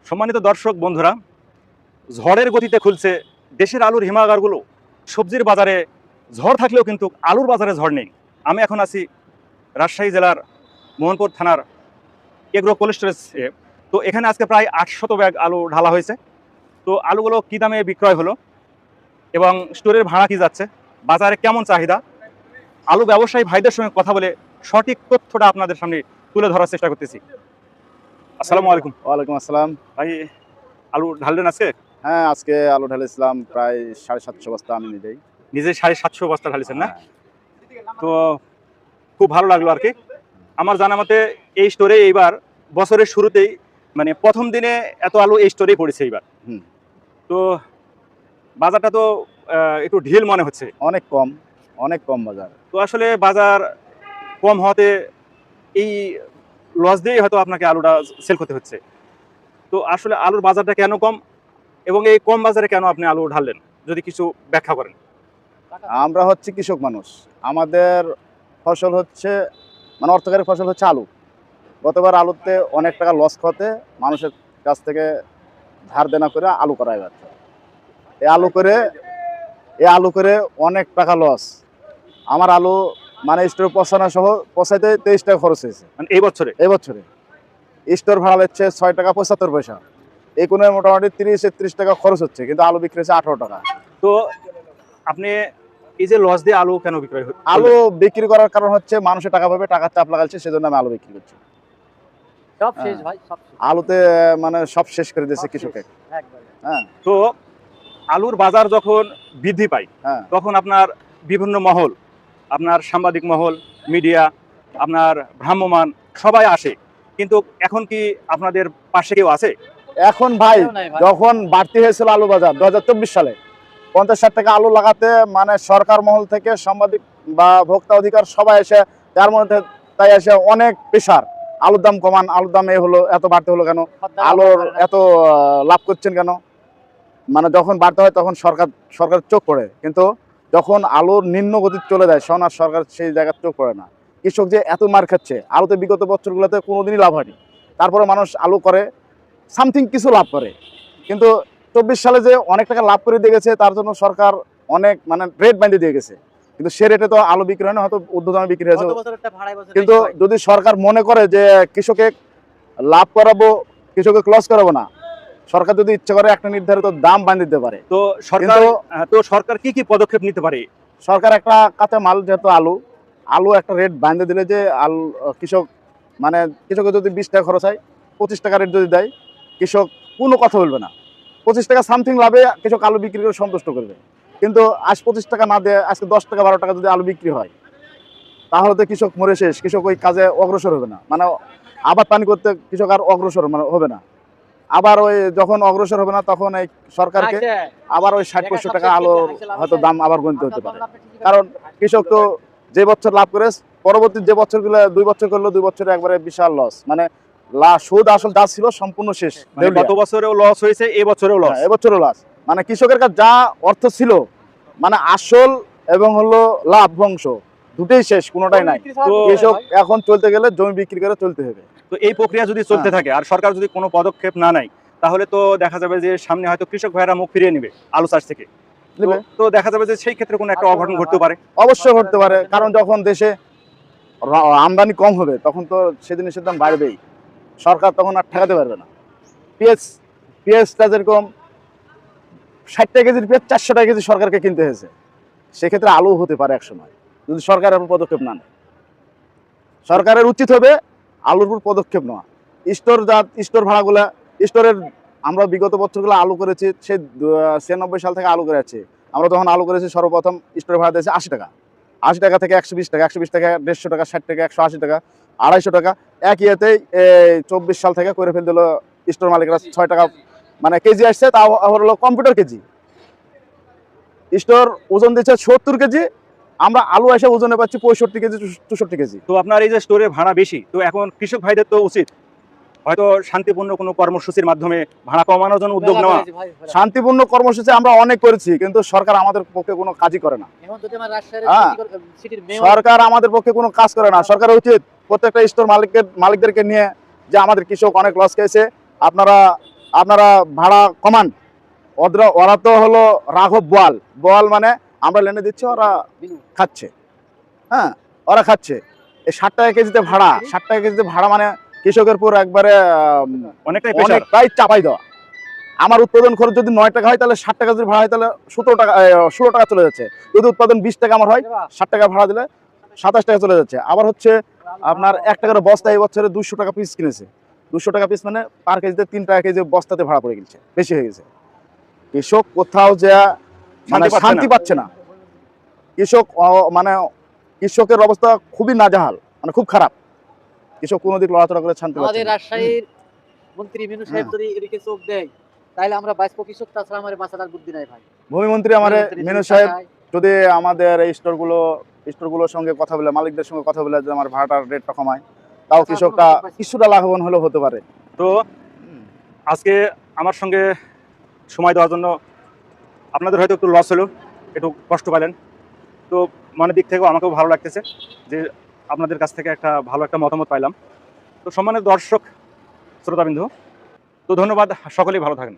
সম্মানিত দর্শক বন্ধুরা, ঝড়ের গতিতে খুলছে দেশের আলুর হিমাগারগুলো। সবজির বাজারে ঝড় থাকলেও কিন্তু আলুর বাজারে ঝড় নেই। আমি এখন আছি রাজশাহী জেলার মোহনপুর থানার এগ্রো কোল্ড স্টোরেজে। তো এখানে আজকে প্রায় 800 ব্যাগ আলু ঢালা হয়েছে। তো আলুগুলো কী দামে বিক্রয় হলো এবং স্টোরের ভাড়া কী যাচ্ছে, বাজারে কেমন চাহিদা, আলু ব্যবসায়ী ভাইদের সঙ্গে কথা বলে সঠিক তথ্যটা আপনাদের সামনে তুলে ধরার চেষ্টা করতেছি। আসসালামু আলাইকুম। ওয়ালাইকুম আসসালাম। ভাই, আলু ঢাললেন আজকে? হ্যাঁ, আজকে আলু ঢালেছিলাম প্রায় 750 বস্তা আমি নিজে 750 বস্তা ঢালিছেন না? হ্যাঁ। তো খুব ভালো লাগলো আর কি। আমার জানা মতে এই স্টোরে এইবার বছরের শুরুতেই মানে প্রথম দিনে এত আলু এই স্টোরেই পড়েছে এইবার। তো বাজারটা তো একটু ঢিল মনে হচ্ছে। অনেক কম বাজার। তো আসলে বাজার কম হওয়াতে এই লস দিয়েই হয়তো আপনাকে আলুটা সেল করতে হচ্ছে। তো আসলে আলুর বাজারটা কেন কম এবং এই কম বাজারে কেন আপনি আলু ঢাললেন, যদি কিছু ব্যাখ্যা করেন। আমরা হচ্ছে কৃষক মানুষ, আমাদের ফসল হচ্ছে মানে অর্থকারী ফসল হচ্ছে আলু। গতবার আলুতে অনেক টাকা লস খাওয়াতে মানুষের কাছ থেকে ধার দেনা করে আলু করা এবার এই আলু করে অনেক টাকা লস। আমার আলু মানে স্টোরে পৌঁছাইতে 23 টাকা খরচ হয়েছে মানে এই বছরে স্টোর ভাড়া নিচ্ছে 6 টাকা 75 পয়সা। এই কোনো মোটামুটি 30-31 টাকা খরচ হচ্ছে, কিন্তু আলু বিক্রি হচ্ছে 18 টাকা। তো আপনি এই যে লস দিয়ে আলু কেন বিক্রয় আলু বিক্রি করার কারণ হচ্ছে মানুষের টাকা পাবে, টাকার চাপ লাগাচ্ছে, সেজন্য আমি আলু বিক্রি করছি। সব শেষ ভাই, সব শেষ। আলুতে মানে সব শেষ করে দিয়েছে কৃষকের। হ্যাঁ, তো আলুর বাজার যখন বৃদ্ধি পায় হ্যাঁ, তখন আপনার বিভিন্ন মহল, আপনার সাংবাদিক মহল, মিডিয়া, আপনার ভ্রাম্যমান সবাই আসে, কিন্তু এখন কি আপনাদের পাশে কেউ আছে? এখন ভাই কেউ নাই ভাই। যখন বাড়তি হয়েছিল আলু বাজার 2024 সালে 50-60 টাকা আলু লাগাতে মানে সরকার মহল থেকে সাংবাদিক বা ভোক্তা অধিকার সবাই এসে তার মধ্যে তাই এসে অনেক প্রেশার, আলুর দাম কমান, আলুর দাম এই হলো, এত বাড়তে হলো কেন, আলুর এত লাভ করছেন কেন। মানে যখন বাড়তে হয় তখন সরকার চোখ পড়ে, কিন্তু যখন আলুর নিম্ন গতি চলে যায় সোনার সরকার সেই জায়গায় চোখ পড়ে না। কৃষক যে এত মার খাচ্ছে, আলুতে বিগত বছরগুলোতে কোনোদিনই লাভ হয়নি, তারপরে মানুষ আলু করে সামথিং কিছু লাভ করে। কিন্তু 24 সালে যে অনেক টাকা লাভ করে দিয়ে গেছে, তার জন্য সরকার অনেক মানে রেট বাঁধিয়ে দিয়ে গেছে, কিন্তু সে রেটে তো আলু বিক্রি হয় না, হয়তো ঊর্ধ্বদামে বিক্রি হয়েছে। কিন্তু যদি সরকার মনে করে যে কৃষকে লাভ করাবো, কৃষকে লস করাবো না, সরকার যদি ইচ্ছা করে একটা নির্ধারিত দাম বাঁধিয়ে দিতে পারে। তো সরকার কি কি পদক্ষেপ নিতে পারে? সরকার একটা কাঁচা মাল যেহেতু আলু একটা রেট বাঁধিয়ে দিলে যে কৃষক মানে কৃষকের যদি 20 টাকা খরচ হয় 25 টাকা রেট যদি দেয়, কৃষক কোনো কথা বলবে না। 25 টাকা সামথিং লাভে কৃষক আলু বিক্রি করে সন্তুষ্ট করবে। কিন্তু আজ 25 টাকা না দেয়, আজকে 10 টাকা 12 টাকা যদি আলু বিক্রি হয়, তাহলে তো কৃষক মরে শেষ, কৃষক ওই কাজে অগ্রসর হবে না। মানে আবাদ পানি করতে কৃষক আর অগ্রসর হবে না। আবার ওই যখন অগ্রসর হবে না, তখন এই সরকারকে আবার ওই 60-65 টাকা আলু হয়তো দাম আবার গুনতে হতে পারে। কারণ কৃষক তো যে বছর লাভ করে, পরবর্তী যে বছরগুলো 2 বছর করলো, 2 বছরে একবারে বিশাল লস, মানে সুদ আসল যা ছিল সম্পূর্ণ শেষ। গত বছরেও লস হয়েছে, এবছরেও লস। এবছরও লস, মানে কৃষকের কাছে যা অর্থ ছিল, মানে আসল এবং হলো লাভ অংশ দুটোই শেষ, কোনোটাই নাই। তো কৃষক এখন চলতে গেলে জমি বিক্রি করে চলতে হবে। তো এই প্রক্রিয়া যদি চলতে থাকে আর সরকার যদি কোনো পদক্ষেপ না নেয়, তাহলে তো দেখা যাবে যে সামনে হয়তো কৃষক ভাইয়েরা মুখ ফিরিয়ে নেবে আলু চাষ থেকে। তো দেখা যাবে যে সেই ক্ষেত্রে কোনো একটা অঘটন ঘটতে পারে। অবশ্যই ঘটতে পারে, কারণ যখন দেশে আমদানি কম হবে তখন তো সেদিনের দাম বাড়বেই, সরকার তখন আর ঠেকাতে পারবে না। পেঁয়াজটা যেরকম 60 টাকা কেজির পেঁয়াজ 400 টাকা কেজি সরকারকে কিনতে হয়েছে, সেক্ষেত্রে আলু হতে পারে একসময় যদি সরকার এমন পদক্ষেপ না নেয়। সরকারের উচিত হবে আলুর উপর পদক্ষেপ নেওয়া। স্টোর ভাড়াগুলা স্টোরের আমরা বিগত বছরগুলো আলু করেছি, সে 96 সাল থেকে আলু করে যাচ্ছে। আমরা তখন আলু করেছি সর্বপ্রথম স্টোরের ভাড়া দিয়েছে 80 টাকা, 80 টাকা থেকে 120 টাকা, 120 টাকা 150 টাকা, 60 টাকা, 180 টাকা, 250 টাকা। এক ইয়েতেই 24 সাল থেকে করে ফেল দিল স্টোর মালিকরা 6 টাকা মানে কেজি আসছে, তা হলো কম্পিউটার কেজি। স্টোর ওজন দিচ্ছে 70 কেজি, আমরা আলু এসে ওজনে পাচ্ছি 65 কেজি 64 কেজি। তো আপনার এই যে স্টোরে ভাড়া বেশি, তো এখন কৃষক ভাইদের তো উচিত হয়তো শান্তিপূর্ণ কোনো কর্মসূচির মাধ্যমে ভাড়া কমানোর জন্য উদ্যোগ নেওয়া। শান্তিপূর্ণ কর্মসূচি আমরা অনেক করেছি, কিন্তু সরকার আমাদের পক্ষে কোনো কাজই করে না। সরকার আমাদের পক্ষে কোনো কাজ করে না। সরকার উচিত প্রত্যেকটা স্টোর মালিকদেরকে নিয়ে যে আমাদের কৃষক অনেক লস খেয়েছে, আপনারা আপনারা ভাড়া কমান। ওরা তো হলো রাঘব বোয়াল, বোয়াল মানে আমরা লেনে দিচ্ছি, ওরা বিনু। খাচ্ছে। হ্যাঁ, ওরা খাচ্ছে। এই 60 টাকা কেজিতে ভাড়া, 60 টাকা কেজিতে ভাড়া মানে কৃষকের উপর একবারে অনেকটাই প্রেশার। অনেকটাই চাপাই দেওয়া। আমার উৎপাদন খরচ যদি 9 টাকা হয়, তাহলে 60 টাকা যদি ভাড়া হয়, তাহলে 17 টাকা 16 টাকা চলে যাচ্ছে। যদি উৎপাদন 20 টাকা আমার হয়, 60 টাকা ভাড়া দিলে 27 টাকা চলে যাচ্ছে। আবার হচ্ছে আপনার 1 টাকার বস্তা এই বছরে 200 টাকা পিস কিনেছে। 200 টাকা পিস মানে পার কেজিতে 3 টাকা কেজি বস্তাতে ভাড়া পড়ে গেছে, বেশি হয়ে গেছে। কৃষক কোথাও যে মানে শান্তি পাচ্ছে না। কৃষক মানে কৃষকের অবস্থা খুবই নাজেহাল, মানে খুব খারাপ। কৃষক কোনো দিক লড়াচড়া করে শান্তি পাচ্ছে আমাদের না। রাজশাহীর মন্ত্রী মিনু সাহেব যদি এদিকে চোখ দেয়, তাহলে আমরা 22 কৃষক, তাছাড়া আমার বাঁচার বুদ্ধি নাই ভাই। ভূমিমন্ত্রী আমার ভূমিমন্ত্রী মেনু যদি সাহেব তাকায়, যদি আমাদের এই স্টোরগুলোর সঙ্গে কথা বলে, মালিকদের সঙ্গে কথা বলে যে আমার ভাড়াটার রেটটা কমায়, তাও আচ্ছা, কৃষকটা কোনো ব্যাপার না। কিছুটা লাভবান হলেও হতে পারে। তো আজকে আমার সঙ্গে সময় দেওয়ার জন্য আপনাদের হয়তো একটু লস হলো, একটু কষ্ট পেলেন। তো মনের দিক থেকেও আমাকেও ভালো লাগতেছে যে আপনাদের কাছ থেকে একটা ভালো একটা মতামত পাইলাম। তো সম্মানিত দর্শক শ্রোতাবিন্দু, তো ধন্যবাদ, সকলেই ভালো থাকেন।